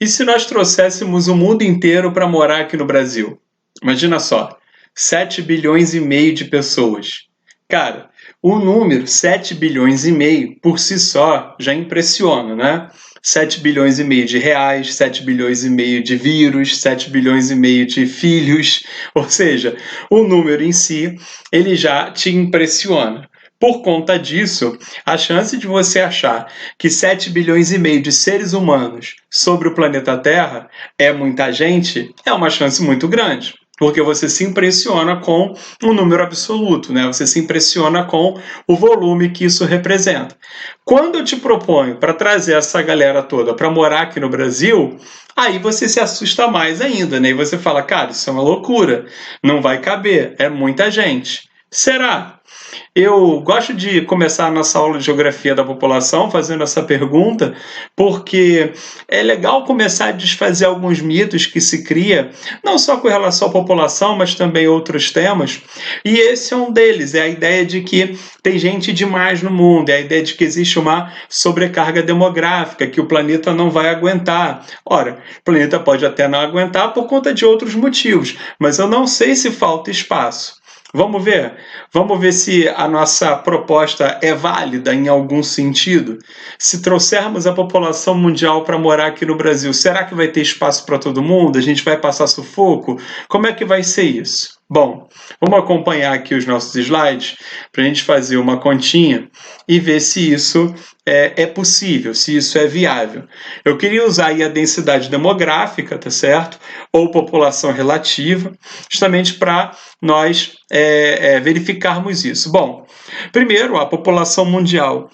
E se nós trouxéssemos o mundo inteiro para morar aqui no Brasil? Imagina só, 7 bilhões e meio de pessoas. Cara, o número 7 bilhões e meio por si só já impressiona, né? 7 bilhões e meio de reais, 7 bilhões e meio de vírus, 7 bilhões e meio de filhos, ou seja, o número em si, ele já te impressiona. Por conta disso, a chance de você achar que 7 bilhões e meio de seres humanos sobre o planeta Terra é muita gente, é uma chance muito grande. Porque você se impressiona com um número absoluto, né? Você se impressiona com o volume que isso representa. Quando eu te proponho para trazer essa galera toda para morar aqui no Brasil, aí você se assusta mais ainda, né? E você fala, cara, isso é uma loucura, não vai caber, é muita gente. Será? Eu gosto de começar a nossa aula de geografia da população fazendo essa pergunta, porque é legal começar a desfazer alguns mitos que se cria, não só com relação à população, mas também outros temas. E esse é um deles, é a ideia de que tem gente demais no mundo, é a ideia de que existe uma sobrecarga demográfica, que o planeta não vai aguentar. Ora, o planeta pode até não aguentar por conta de outros motivos, mas eu não sei se falta espaço. Vamos ver? Vamos ver se a nossa proposta é válida em algum sentido. Se trouxermos a população mundial para morar aqui no Brasil, será que vai ter espaço para todo mundo? A gente vai passar sufoco? Como é que vai ser isso? Bom, vamos acompanhar aqui os nossos slides para a gente fazer uma continha e ver se isso é possível, se isso é viável. Eu queria usar aí a densidade demográfica, tá certo? Ou população relativa, justamente para nós verificarmos isso. Bom, primeiro, a população mundial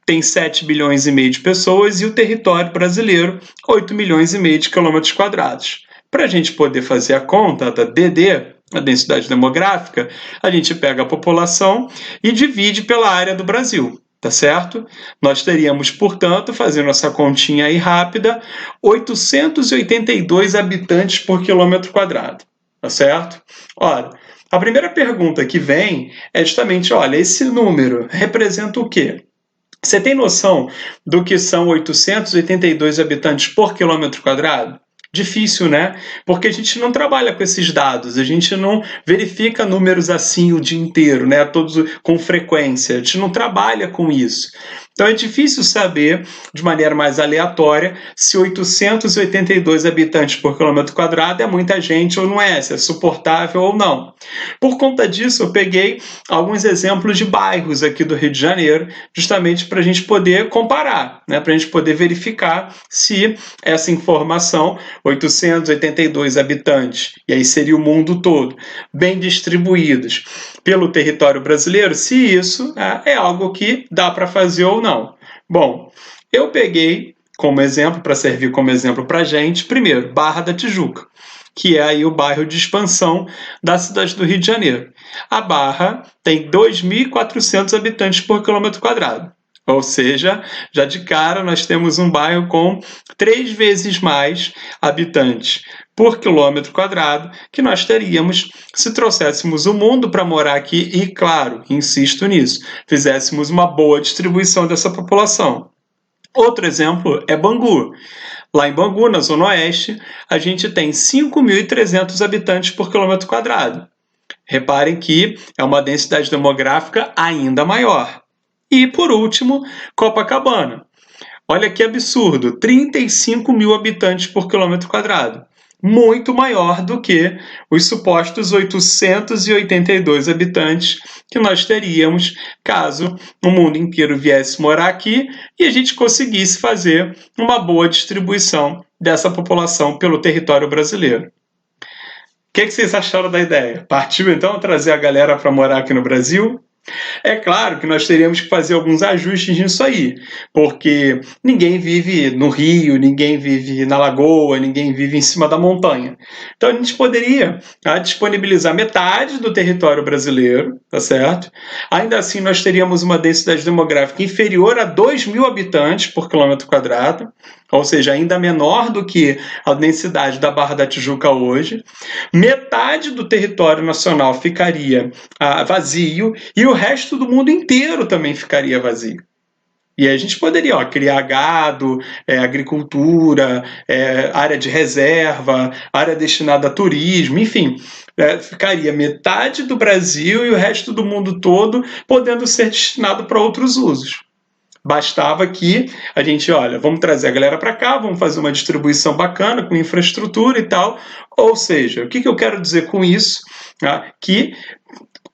tem 7 bilhões e meio de pessoas e o território brasileiro, 8 milhões e meio de quilômetros quadrados. Para a gente poder fazer a conta da DD, a densidade demográfica, a gente pega a população e divide pela área do Brasil. Tá certo? Nós teríamos, portanto, fazendo essa continha aí rápida, 882 habitantes por quilômetro quadrado. Tá certo? Ora, a primeira pergunta que vem é justamente, olha, esse número representa o quê? Você tem noção do que são 882 habitantes por quilômetro quadrado? Difícil, né? Porque a gente não trabalha com esses dados, a gente não verifica números assim o dia inteiro, né? Todos com frequência, a gente não trabalha com isso. Então é difícil saber, de maneira mais aleatória, se 882 habitantes por quilômetro quadrado é muita gente ou não é, se é suportável ou não. Por conta disso, eu peguei alguns exemplos de bairros aqui do Rio de Janeiro, justamente para a gente poder comparar, né? Para a gente poder verificar se essa informação, 882 habitantes, e aí seria o mundo todo, bem distribuídos pelo território brasileiro, se isso é algo que dá para fazer ou não. Bom, eu peguei como exemplo, para servir como exemplo para a gente, primeiro, Barra da Tijuca, que é aí o bairro de expansão da cidade do Rio de Janeiro. A Barra tem 2.400 habitantes por quilômetro quadrado. Ou seja, já de cara nós temos um bairro com 3 vezes mais habitantes por quilômetro quadrado que nós teríamos se trouxéssemos o mundo para morar aqui e, claro, insisto nisso, fizéssemos uma boa distribuição dessa população. Outro exemplo é Bangu. Lá em Bangu, na Zona Oeste, a gente tem 5.300 habitantes por quilômetro quadrado. Reparem que é uma densidade demográfica ainda maior. E, por último, Copacabana. Olha que absurdo, 35 mil habitantes por quilômetro quadrado. Muito maior do que os supostos 882 habitantes que nós teríamos caso o mundo inteiro viesse morar aqui e a gente conseguisse fazer uma boa distribuição dessa população pelo território brasileiro. O que vocês acharam da ideia? Partiu então trazer a galera para morar aqui no Brasil? É claro que nós teríamos que fazer alguns ajustes nisso aí, porque ninguém vive no Rio, ninguém vive na Lagoa, ninguém vive em cima da montanha. Então a gente poderia disponibilizar metade do território brasileiro, tá certo? Ainda assim nós teríamos uma densidade demográfica inferior a 2.000 habitantes por quilômetro quadrado, ou seja, ainda menor do que a densidade da Barra da Tijuca hoje. Metade do território nacional ficaria vazio e o resto do mundo inteiro também ficaria vazio. E aí a gente poderia criar gado, agricultura, área de reserva, área destinada a turismo, enfim, ficaria metade do Brasil e o resto do mundo todo podendo ser destinado para outros usos. Bastava que a gente, olha, vamos trazer a galera para cá, vamos fazer uma distribuição bacana com infraestrutura e tal. Ou seja, o que eu quero dizer com isso? Que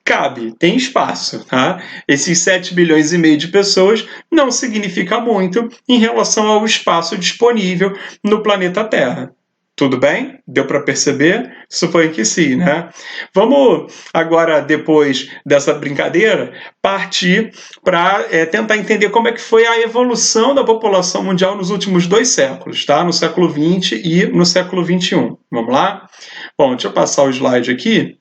cabe, tem espaço, tá? Esses 7 bilhões e meio de pessoas não significa muito em relação ao espaço disponível no planeta Terra. Tudo bem? Deu para perceber? Suponho que sim, né? Vamos agora, depois dessa brincadeira, partir para tentar entender como é que foi a evolução da população mundial nos últimos 2 séculos, tá? No século XX e no século XXI. Vamos lá? Bom, deixa eu passar o slide aqui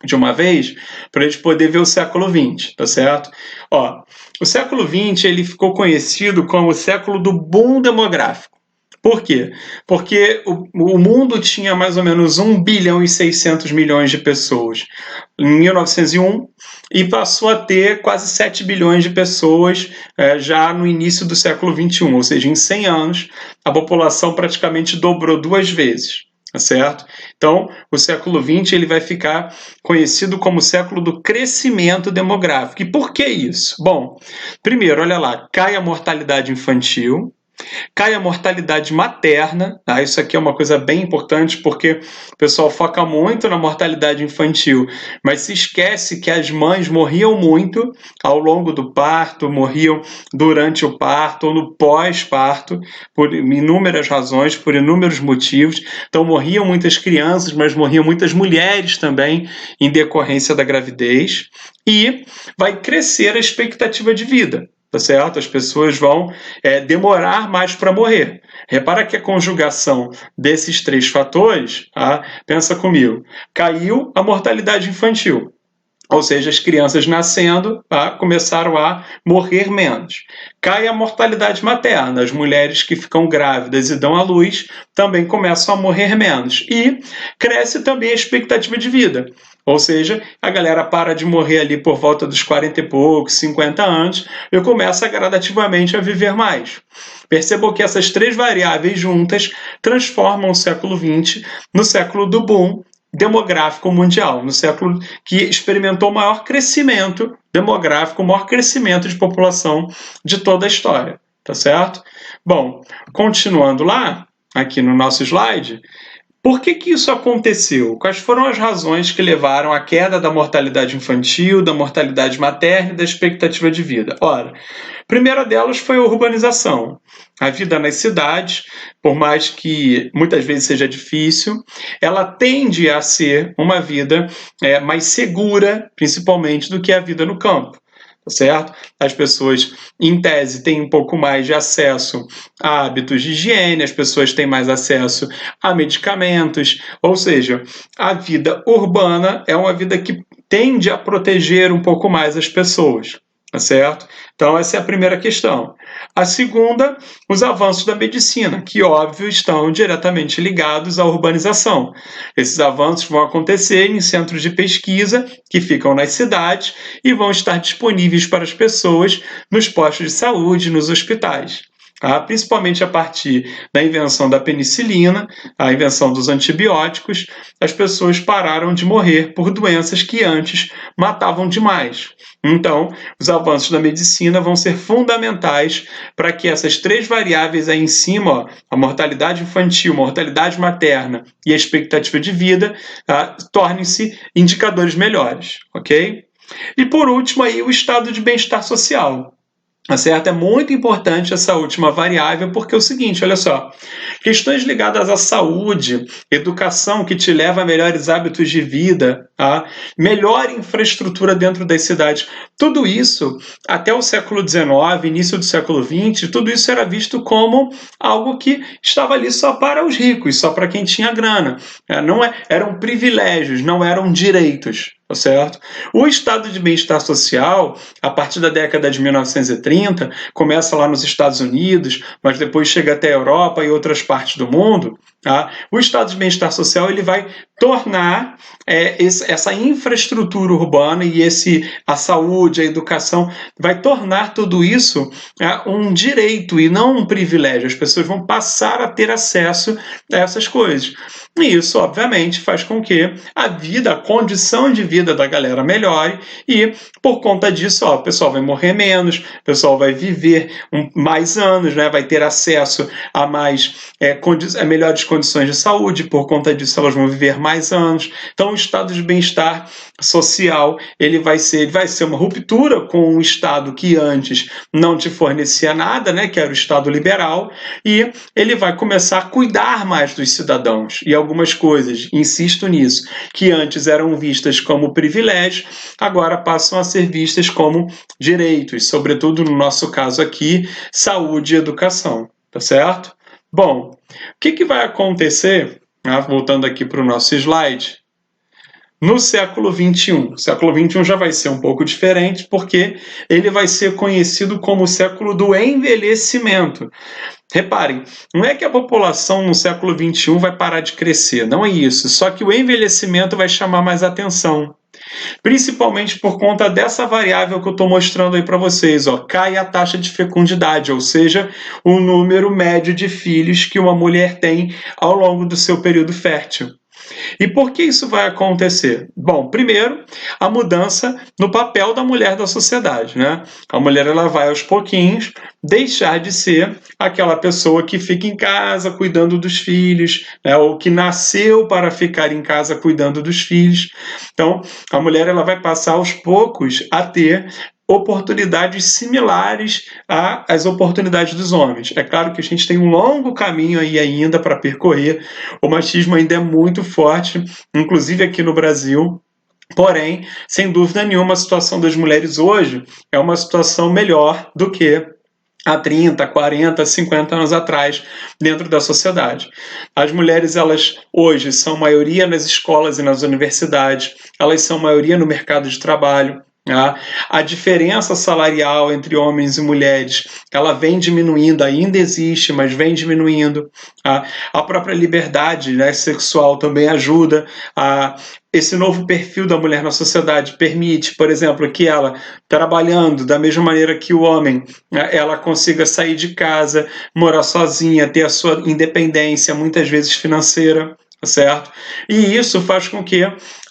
de uma vez, para a gente poder ver o século XX, tá certo? Ó, o século XX ele ficou conhecido como o século do boom demográfico. Por quê? Porque o mundo tinha mais ou menos 1 bilhão e 600 milhões de pessoas em 1901 e passou a ter quase 7 bilhões de pessoas já no início do século XXI, ou seja, em 100 anos a população praticamente dobrou 2 vezes. Tá certo? Então, o século XX ele vai ficar conhecido como o século do crescimento demográfico. E por que isso? Bom, primeiro, olha lá, cai a mortalidade infantil, cai a mortalidade materna, tá? Isso aqui é uma coisa bem importante porque o pessoal foca muito na mortalidade infantil, mas se esquece que as mães morriam muito ao longo do parto, morriam durante o parto ou no pós-parto, por inúmeras razões, por inúmeros motivos. Então morriam muitas crianças, mas morriam muitas mulheres também em decorrência da gravidez, e vai crescer a expectativa de vida. Tá certo? As pessoas vão demorar mais para morrer. Repara que a conjugação desses 3 fatores, tá? Pensa comigo, caiu a mortalidade infantil. Ou seja, as crianças nascendo começaram a morrer menos. Cai a mortalidade materna, as mulheres que ficam grávidas e dão à luz também começam a morrer menos. E cresce também a expectativa de vida. Ou seja, a galera para de morrer ali por volta dos 40 e poucos, 50 anos e começa gradativamente a viver mais. Percebam que essas 3 variáveis juntas transformam o século XX no século do boom demográfico mundial, no século que experimentou o maior crescimento demográfico, o maior crescimento de população de toda a história, tá certo? Bom, continuando lá, aqui no nosso slide, por que isso aconteceu? Quais foram as razões que levaram à queda da mortalidade infantil, da mortalidade materna e da expectativa de vida? Ora, a primeira delas foi a urbanização. A vida nas cidades, por mais que muitas vezes seja difícil, ela tende a ser uma vida mais segura, principalmente, do que a vida no campo. Certo? As pessoas, em tese, têm um pouco mais de acesso a hábitos de higiene, as pessoas têm mais acesso a medicamentos, ou seja, a vida urbana é uma vida que tende a proteger um pouco mais as pessoas. Tá certo? Então, essa é a primeira questão. A segunda, os avanços da medicina, que, óbvio, estão diretamente ligados à urbanização. Esses avanços vão acontecer em centros de pesquisa que ficam nas cidades e vão estar disponíveis para as pessoas nos postos de saúde, nos hospitais. Principalmente a partir da invenção da penicilina, a invenção dos antibióticos, as pessoas pararam de morrer por doenças que antes matavam demais. Então, os avanços da medicina vão ser fundamentais para que essas 3 variáveis aí em cima, a mortalidade infantil, a mortalidade materna e a expectativa de vida, tornem-se indicadores melhores, ok? E por último aí o estado de bem-estar social. Certo? É muito importante essa última variável, porque é o seguinte, olha só, questões ligadas à saúde, educação que te leva a melhores hábitos de vida, melhor infraestrutura dentro das cidades, tudo isso, até o século XIX, início do século XX, tudo isso era visto como algo que estava ali só para os ricos, só para quem tinha grana. Eram privilégios, não eram direitos. Tá certo? O estado de bem-estar social, a partir da década de 1930, começa lá nos Estados Unidos, mas depois chega até a Europa e outras partes do mundo, Tá? O estado de bem-estar social ele vai tornar essa infraestrutura urbana e a saúde, a educação, vai tornar tudo isso um direito e não um privilégio. As pessoas vão passar a ter acesso a essas coisas. E isso, obviamente, faz com que a vida, a condição de vida da galera melhore e, por conta disso, o pessoal vai morrer menos, o pessoal vai viver mais anos, né? Vai ter acesso a melhores condições de saúde, por conta disso elas vão viver mais anos. Então o estado de bem-estar social ele vai ser uma ruptura com um estado que antes não te fornecia nada, né, que era o estado liberal, e ele vai começar a cuidar mais dos cidadãos. E algumas coisas, insisto nisso, que antes eram vistas como privilégios, agora passam a ser vistas como direitos, sobretudo no nosso caso aqui, saúde e educação, tá certo? Bom, o que vai acontecer, voltando aqui para o nosso slide, no século XXI? O século XXI já vai ser um pouco diferente, porque ele vai ser conhecido como o século do envelhecimento. Reparem, não é que a população no século XXI vai parar de crescer, não é isso, só que o envelhecimento vai chamar mais atenção. Principalmente por conta dessa variável que eu estou mostrando aí para vocês, cai a taxa de fecundidade, ou seja, o número médio de filhos que uma mulher tem ao longo do seu período fértil. E por que isso vai acontecer? Bom, primeiro, a mudança no papel da mulher da sociedade, né? A mulher ela vai aos pouquinhos deixar de ser aquela pessoa que fica em casa cuidando dos filhos, né? Ou que nasceu para ficar em casa cuidando dos filhos. Então, a mulher ela vai passar aos poucos a ter oportunidades similares às oportunidades dos homens. É claro que a gente tem um longo caminho aí ainda para percorrer, o machismo ainda é muito forte, inclusive aqui no Brasil. Porém, sem dúvida nenhuma, a situação das mulheres hoje é uma situação melhor do que há 30, 40, 50 anos atrás dentro da sociedade. As mulheres, elas hoje são maioria nas escolas e nas universidades, elas são maioria no mercado de trabalho. A diferença salarial entre homens e mulheres ela vem diminuindo, ainda existe, mas vem diminuindo. A própria liberdade, né, sexual também ajuda. Esse novo perfil da mulher na sociedade permite, por exemplo, que ela, trabalhando da mesma maneira que o homem, ela consiga sair de casa, morar sozinha, ter a sua independência, muitas vezes financeira. Certo? E isso faz com que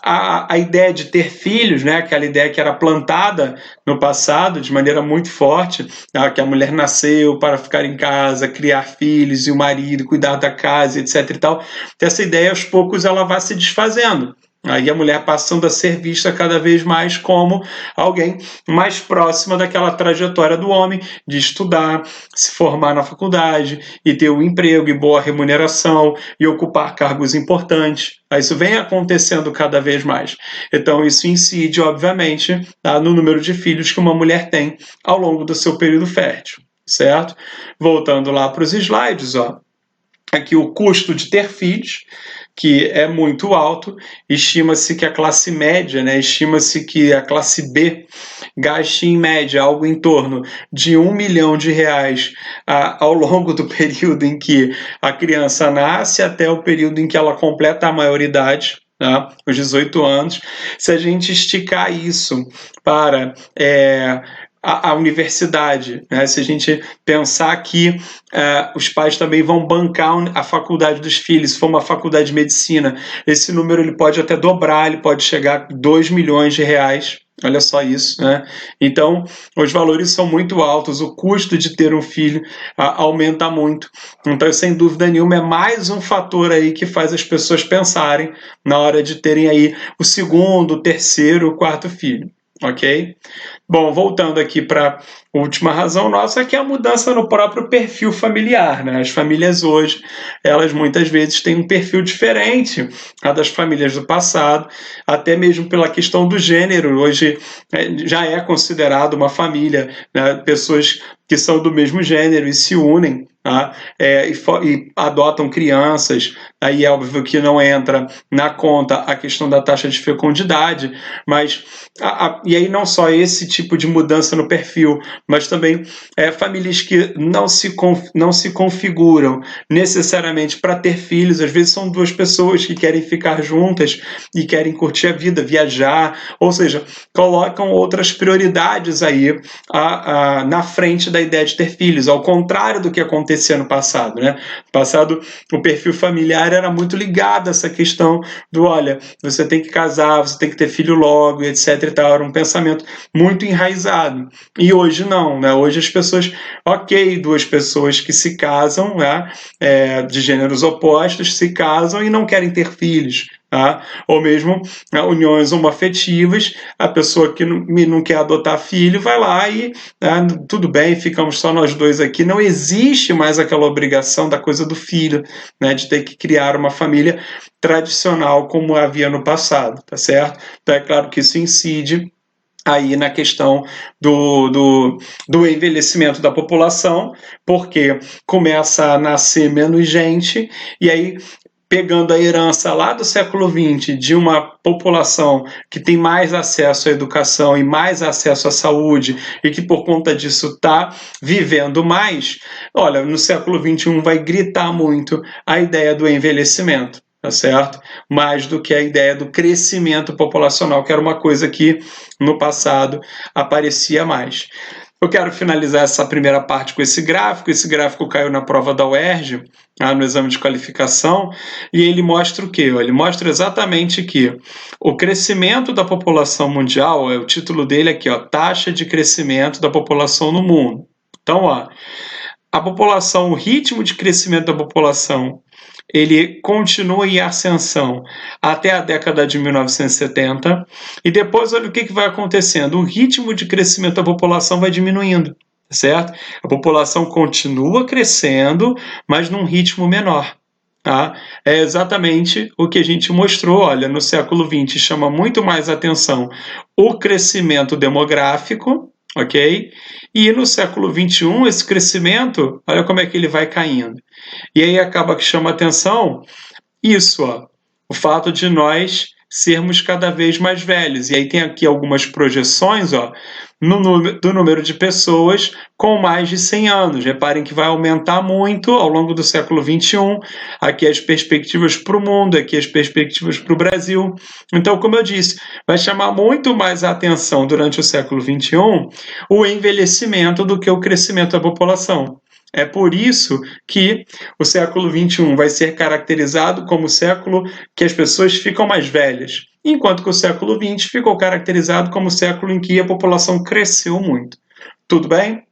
a ideia de ter filhos, né, aquela ideia que era plantada no passado de maneira muito forte, que a mulher nasceu para ficar em casa, criar filhos e o marido, cuidar da casa, etc. e tal, essa ideia aos poucos ela vai se desfazendo. Aí a mulher passando a ser vista cada vez mais como alguém mais próxima daquela trajetória do homem, de estudar, se formar na faculdade e ter um emprego e boa remuneração e ocupar cargos importantes. Isso vem acontecendo cada vez mais. Então isso incide, obviamente, no número de filhos que uma mulher tem ao longo do seu período fértil, certo? Voltando lá para os slides, aqui o custo de ter filhos, que é muito alto, estima-se que a classe média, né, estima-se que a classe B gaste em média algo em torno de R$1 milhão ao longo do período em que a criança nasce até o período em que ela completa a maioridade, os 18 anos. Se a gente esticar isso para a universidade, né? Se a gente pensar que os pais também vão bancar a faculdade dos filhos, se for uma faculdade de medicina, esse número ele pode até dobrar, ele pode chegar a R$2 milhões. Olha só isso, né? Então, os valores são muito altos, o custo de ter um filho aumenta muito. Então, sem dúvida nenhuma, é mais um fator aí que faz as pessoas pensarem na hora de terem aí o segundo, o terceiro, o quarto filho. Ok? Bom, voltando aqui para a última razão nossa, que é a mudança no próprio perfil familiar, né? As famílias hoje, elas muitas vezes têm um perfil diferente das famílias do passado, até mesmo pela questão do gênero. Hoje já é considerado uma família, né? Pessoas que são do mesmo gênero e se unem, tá? E adotam crianças. Aí é óbvio que não entra na conta a questão da taxa de fecundidade, mas e aí não só esse tipo de mudança no perfil, mas também famílias que não se configuram necessariamente para ter filhos. Às vezes são duas pessoas que querem ficar juntas e querem curtir a vida, viajar, ou seja, colocam outras prioridades aí na frente da ideia de ter filhos, ao contrário do que acontecia no passado, né? No passado, o perfil familiar era muito ligado a essa questão do, olha, você tem que casar, você tem que ter filho logo, etc e tal. Era um pensamento muito enraizado. E hoje não, né? Hoje as pessoas, ok, duas pessoas que se casam, né? De gêneros opostos, se casam e não querem ter filhos. Tá? Ou mesmo uniões homoafetivas, a pessoa que não quer adotar filho vai lá e tudo bem, ficamos só nós dois aqui. Não existe mais aquela obrigação da coisa do filho, né, de ter que criar uma família tradicional como havia no passado, tá certo? Então é claro que isso incide aí na questão do envelhecimento da população, porque começa a nascer menos gente, e aí pegando a herança lá do século XX de uma população que tem mais acesso à educação e mais acesso à saúde e que por conta disso está vivendo mais, olha, no século XXI vai gritar muito a ideia do envelhecimento, tá certo? Mais do que a ideia do crescimento populacional, que era uma coisa que no passado aparecia mais. Eu quero finalizar essa primeira parte com esse gráfico. Esse gráfico caiu na prova da UERJ, no exame de qualificação, e ele mostra o quê? Ele mostra exatamente que o crescimento da população mundial, o título dele aqui, taxa de crescimento da população no mundo. Então, a população, o ritmo de crescimento da população, ele continua em ascensão até a década de 1970, e depois olha o que vai acontecendo, o ritmo de crescimento da população vai diminuindo, certo? A população continua crescendo, mas num ritmo menor. Tá? É exatamente o que a gente mostrou, olha, no século XX chama muito mais atenção o crescimento demográfico, ok? E no século XXI, esse crescimento, olha como é que ele vai caindo. E aí acaba que chama atenção isso, o fato de nós sermos cada vez mais velhos. E aí tem aqui algumas projeções, do número de pessoas com mais de 100 anos. Reparem que vai aumentar muito ao longo do século XXI. Aqui as perspectivas para o mundo, aqui as perspectivas para o Brasil. Então, como eu disse, vai chamar muito mais a atenção durante o século XXI o envelhecimento do que o crescimento da população. É por isso que o século XXI vai ser caracterizado como o século que as pessoas ficam mais velhas, enquanto que o século XX ficou caracterizado como o século em que a população cresceu muito. Tudo bem?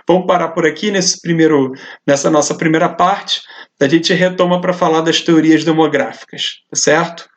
Vamos parar por aqui nessa nossa primeira parte. A gente retoma para falar das teorias demográficas, certo?